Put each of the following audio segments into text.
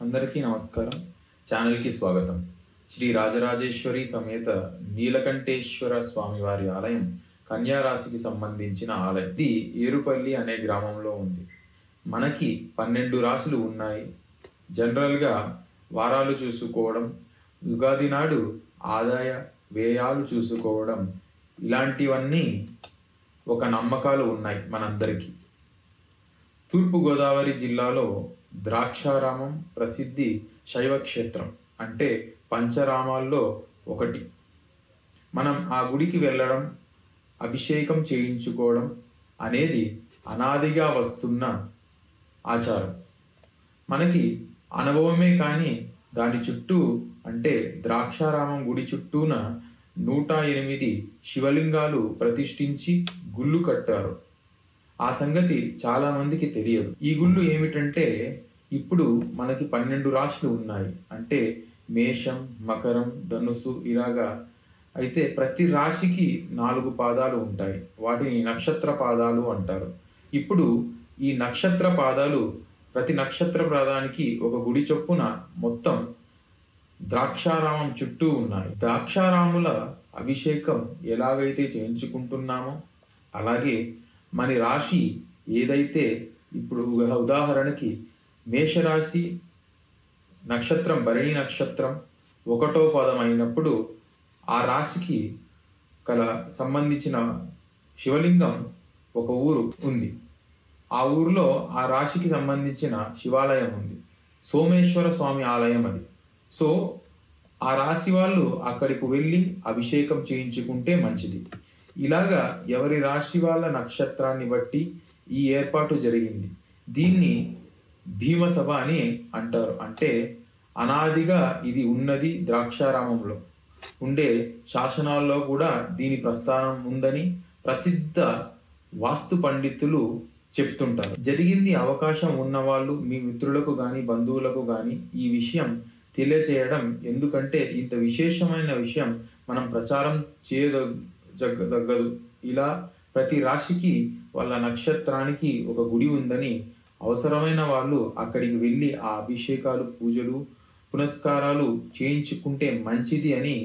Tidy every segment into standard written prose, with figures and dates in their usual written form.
అందరికీ నమస్కారం. ఛానల్కి స్వాగతం. శ్రీ రాజరాజేశ్వరి సమేత నీలకంఠేశ్వర స్వామి వారి ఆలయం కన్యా రాశికి సంబంధించిన ఆలయం. ఇది ఏరుపల్లి అనే గ్రామంలో ఉంది. మనకి 12 రాశులు ఉన్నాయి. జనరల్గా వారాలు చూసుకోవడం, యుగాది నాడు ఆదాయ వ్యయాలు చూసుకోవడం, ఇలాంటివన్నీ ఒక నమ్మకాలు ఉన్నాయి మనందరికీ. తూర్పుగోదావరి జిల్లాలో ద్రాక్షారామం ప్రసిద్ధి శైవ క్షేత్రం, అంటే పంచరామాల్లో ఒకటి. మనం ఆ గుడికి వెళ్ళడం, అభిషేకం చేయించుకోవడం అనేది అనాదిగా వస్తున్న ఆచారం. మనకి అనుభవమే కానీ దాని చుట్టూ, అంటే ద్రాక్షారామం గుడి చుట్టూన 108 శివలింగాలు ప్రతిష్ఠించి గుళ్ళు కట్టారు. ఆ సంగతి చాలా మందికి తెలియదు. ఈ గుళ్ళు ఏమిటంటే, ఇప్పుడు మనకి 12 రాశులు ఉన్నాయి. అంటే మేషం, మకరం, ధనుసు ఇలాగా. అయితే ప్రతి రాశికి 4 పాదాలు ఉంటాయి. వాటిని నక్షత్ర పాదాలు అంటారు. ఇప్పుడు ఈ నక్షత్ర పాదాలు, ప్రతి నక్షత్ర పాదానికి ఒక గుడి చొప్పున మొత్తం ద్రాక్షారామం చుట్టూ ఉన్నాయి. ద్రాక్షారాముల అభిషేకం ఎలాగైతే చేయించుకుంటున్నామో అలాగే మన రాశి ఏదైతే, ఇప్పుడు ఉదాహరణకి మేషరాశి నక్షత్రం భరణి నక్షత్రం 1వ పాదం అయినప్పుడు ఆ రాశికి సంబంధించిన శివలింగం ఒక ఊరు ఉంది. ఆ ఊరిలో ఆ రాశికి సంబంధించిన శివాలయం ఉంది. సోమేశ్వర స్వామి ఆలయం అది. సో ఆ రాశి వాళ్ళు అక్కడికి వెళ్ళి అభిషేకం చేయించుకుంటే మంచిది. ఇలాగా ఎవరి రాశి వాళ్ళ నక్షత్రాన్ని బట్టి ఈ ఏర్పాటు జరిగింది. దీన్ని భీమసభ అని అంటారు. అంటే అనాదిగా ఇది ఉన్నది. ద్రాక్షారామంలో ఉండే శాసనాల్లో కూడా దీని ప్రస్థానం ఉందని ప్రసిద్ధ వాస్తు పండితులు చెప్తుంటారు. జరిగింది. అవకాశం ఉన్నవాళ్ళు మీ మిత్రులకు కానీ బంధువులకు కానీ ఈ విషయం తెలియచేయడం. ఎందుకంటే ఇంత విశేషమైన విషయం మనం ప్రచారం చేయదగ్గదు. ఇలా ప్రతి రాశికి వాళ్ళ నక్షత్రానికి ఒక గుడి ఉందని, అవసరమైన వాళ్ళు అక్కడికి వెళ్ళి ఆ అభిషేకాలు, పూజలు, పునస్కారాలు చేయించుకుంటే మంచిది అని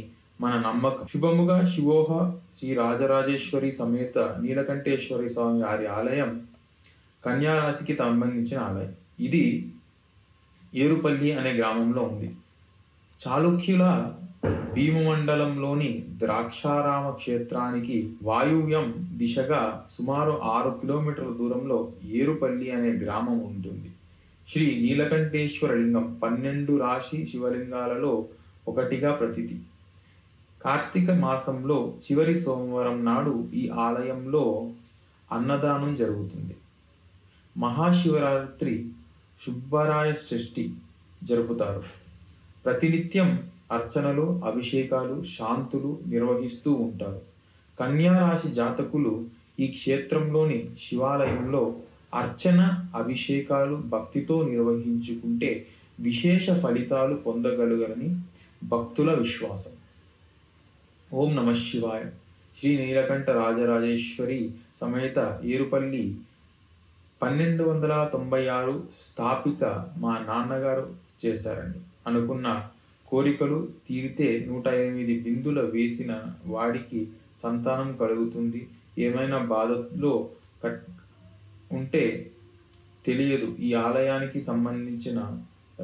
మన నమ్మకం. శుభముగా శివోహ శ్రీ రాజరాజేశ్వరి సమేత నీలకంఠేశ్వరి స్వామి వారి ఆలయం కన్యా రాశికి సంబంధించిన ఆలయం. ఇది ఏరుపల్లి అనే గ్రామంలో ఉంది. చాళుక్యుల భీమమండలంలోని ద్రాక్షారామ క్షేత్రానికి వాయువ్యం దిశగా సుమారు 6 కిలోమీటర్ల దూరంలో ఏరుపల్లి అనే గ్రామం ఉంటుంది. శ్రీ నీలకంఠేశ్వర లింగం 12 రాశి శివలింగాలలో ఒకటిగా ప్రతీతి. కార్తీక మాసంలో చివరి సోమవారం నాడు ఈ ఆలయంలో అన్నదానం జరుగుతుంది. మహాశివరాత్రి శుభరాయ షష్ఠి జరుపుతారు. ప్రతినిత్యం అర్చనలు, అభిషేకాలు, శాంతులు నిర్వహిస్తూ ఉంటారు. కన్యా రాశి జాతకులు ఈ క్షేత్రంలోని శివాలయంలో అర్చన, అభిషేకాలు భక్తితో నిర్వహించుకుంటే విశేష ఫలితాలు పొందగలుగరని భక్తుల విశ్వాసం. ఓం నమః శివాయ. శ్రీ నీలకంఠ రాజరాజేశ్వరి సమేత ఏరుపల్లి 1296 స్థాపిక మా నాన్నగారు చేశారండి. అనుకున్న కోరికలు తీరితే 108 బిందుల వేసిన వాడికి సంతానం కలుగుతుంది. ఏమైనా బాధలో ఉంటే తెలియదు. ఈ ఆలయానికి సంబంధించిన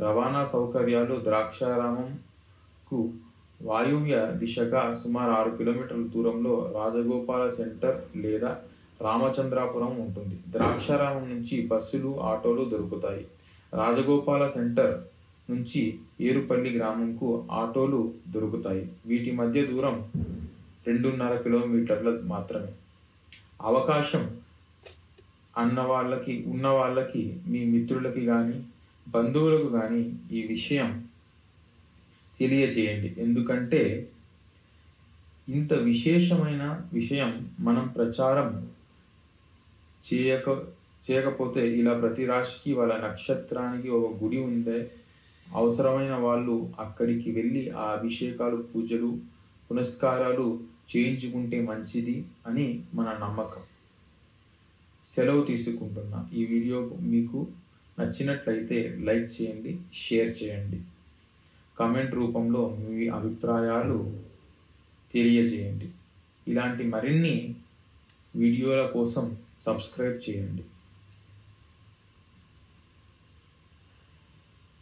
రవాణా సౌకర్యాలు ద్రాక్షారామంకు వాయువ్య దిశగా సుమారు 6 కిలోమీటర్ల దూరంలో రాజగోపాల సెంటర్ లేదా రామచంద్రాపురం ఉంటుంది. ద్రాక్షారామం నుంచి బస్సులు, ఆటోలు దొరుకుతాయి. రాజగోపాల సెంటర్ నుంచి ఏరుపల్లి గ్రామంకు ఆటోలు దొరుకుతాయి. వీటి మధ్య దూరం 2.5 కిలోమీటర్ల మాత్రమే. అవకాశం ఉన్న వాళ్ళకి, మీ మిత్రులకి కానీ బంధువులకు కానీ ఈ విషయం తెలియజేయండి. ఎందుకంటే ఇంత విశేషమైన విషయం మనం ప్రచారం చేయకపోతే, ఇలా ప్రతి రాశికి వాళ్ళ నక్షత్రానికి ఒక గుడి ఉందే, అవసరమైన వాళ్ళు అక్కడికి వెళ్ళి ఆ అభిషేకాలు, పూజలు, పునస్కారాలు చేయించుకుంటే మంచిది అని మన నమ్మకం. సెలవు తీసుకుంటున్నా. ఈ వీడియో మీకు నచ్చినట్లయితే లైక్ చేయండి, షేర్ చేయండి. కామెంట్ రూపంలో మీ అభిప్రాయాలు తెలియజేయండి. ఇలాంటి మరిన్ని వీడియోల కోసం సబ్స్క్రైబ్ చేయండి.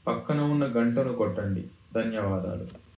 పక్కన ఉన్న గంటను కొట్టండి. ధన్యవాదాలు.